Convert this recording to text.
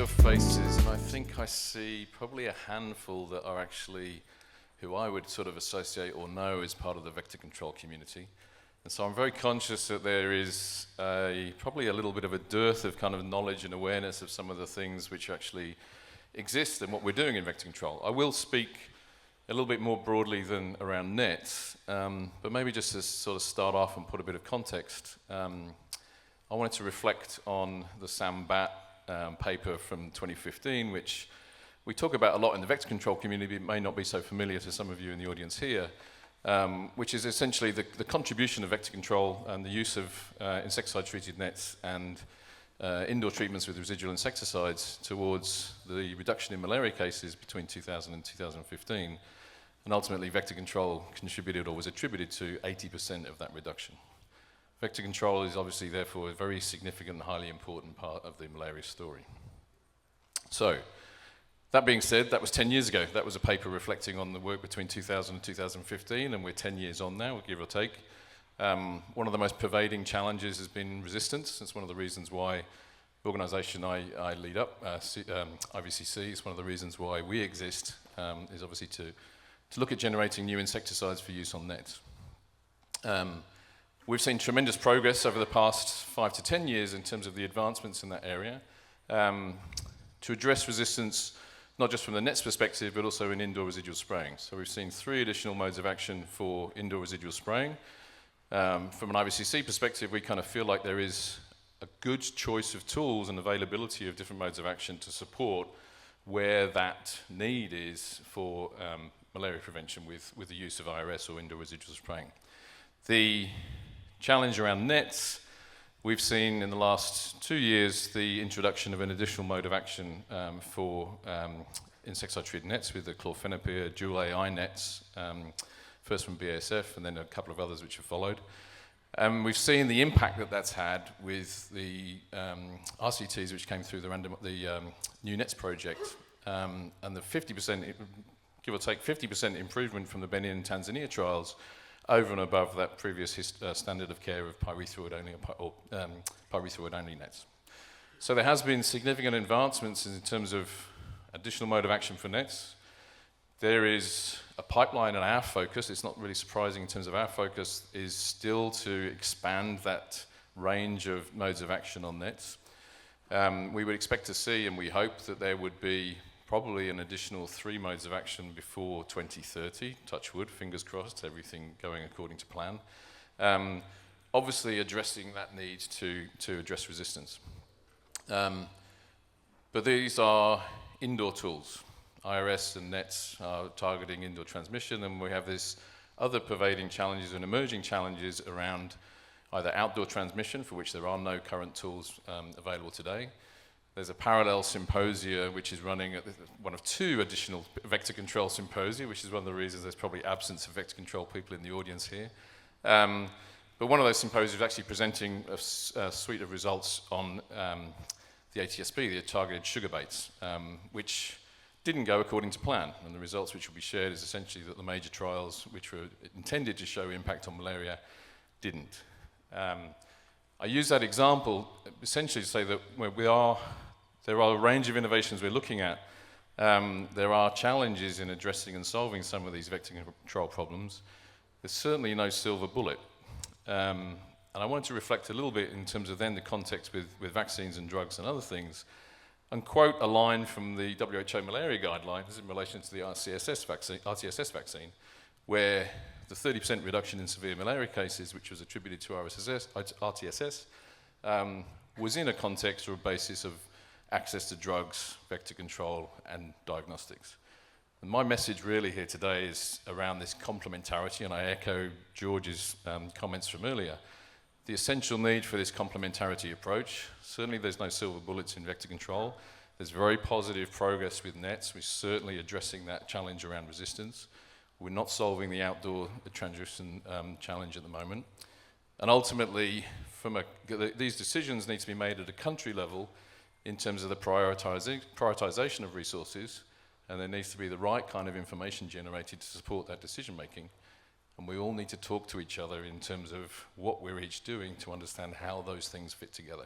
of faces, and I think I see probably a handful that are actually who I would sort of associate or know as part of the vector control community. And so I'm very conscious that there is probably a little bit of a dearth of kind of knowledge and awareness of some of the things which actually exist and what we're doing in vector control. I will speak a little bit more broadly than around nets, but maybe just to sort of start off and put a bit of context, I wanted to reflect on the Sam Batt paper from 2015, which we talk about a lot in the vector control community, but it may not be so familiar to some of you in the audience here, which is essentially the contribution of vector control and the use of insecticide-treated nets and indoor treatments with residual insecticides towards the reduction in malaria cases between 2000 and 2015. And ultimately, vector control contributed or was attributed to 80% of that reduction. Vector control is obviously, therefore, a very significant and highly important part of the malaria story. So, that being said, that was 10 years ago. That was a paper reflecting on the work between 2000 and 2015, and we're 10 years on now, give or take. One of the most pervading challenges has been resistance. It's one of the reasons why the organisation I lead up, IVCC, is one of the reasons why we exist, is obviously to look at generating new insecticides for use on nets. We've seen tremendous progress over the past 5 to 10 years in terms of the advancements in that area to address resistance, not just from the nets perspective, but also in indoor residual spraying. So we've seen 3 additional modes of action for indoor residual spraying. From an IVCC perspective, we kind of feel like there is a good choice of tools and availability of different modes of action to support where that need is for malaria prevention with the use of IRS or indoor residual spraying. The challenge around nets, we've seen in the last 2 years the introduction of an additional mode of action for insecticide-treated nets with the chlorphenapyr dual AI nets, first from BASF and then a couple of others which have followed. We've seen the impact that that's had with the RCTs which came through the New Nets project, and the 50%, give or take 50% improvement from the Benin and Tanzania trials over and above that previous standard of care of pyrethroid-only nets. So there has been significant advancements in terms of additional mode of action for nets. There is a pipeline, and our focus, it's not really surprising in terms of our focus, is still to expand that range of modes of action on nets. We would expect to see, and we hope that there would be probably an additional 3 modes of action before 2030, touch wood, fingers crossed, everything going according to plan. Obviously addressing that need to address resistance. But these are indoor tools. IRS and nets are targeting indoor transmission, and we have this other pervading challenges and emerging challenges around either outdoor transmission, for which there are no current tools available today. There's a parallel symposia which is running at one of 2 additional vector control symposia, which is one of the reasons there's probably absence of vector control people in the audience here. But one of those symposia is actually presenting a suite of results on the ATSB, the targeted sugar baits, which didn't go according to plan. And the results which will be shared is essentially that the major trials which were intended to show impact on malaria didn't. I use that example essentially to say that there are a range of innovations we're looking at. There are challenges in addressing and solving some of these vector control problems. There's certainly no silver bullet. And I wanted to reflect a little bit in terms of then the context with vaccines and drugs and other things, and quote a line from the WHO malaria guidelines in relation to the RTSS vaccine, where the 30% reduction in severe malaria cases, which was attributed to RTSS, was in a context or a basis of access to drugs, vector control, and diagnostics. And my message really here today is around this complementarity, and I echo George's comments from earlier. The essential need for this complementarity approach, certainly there's no silver bullets in vector control. There's very positive progress with nets. We're certainly addressing that challenge around resistance. We're not solving the outdoor transition challenge at the moment. And ultimately, these decisions need to be made at a country level in terms of the prioritization of resources, and there needs to be the right kind of information generated to support that decision making. And we all need to talk to each other in terms of what we're each doing to understand how those things fit together.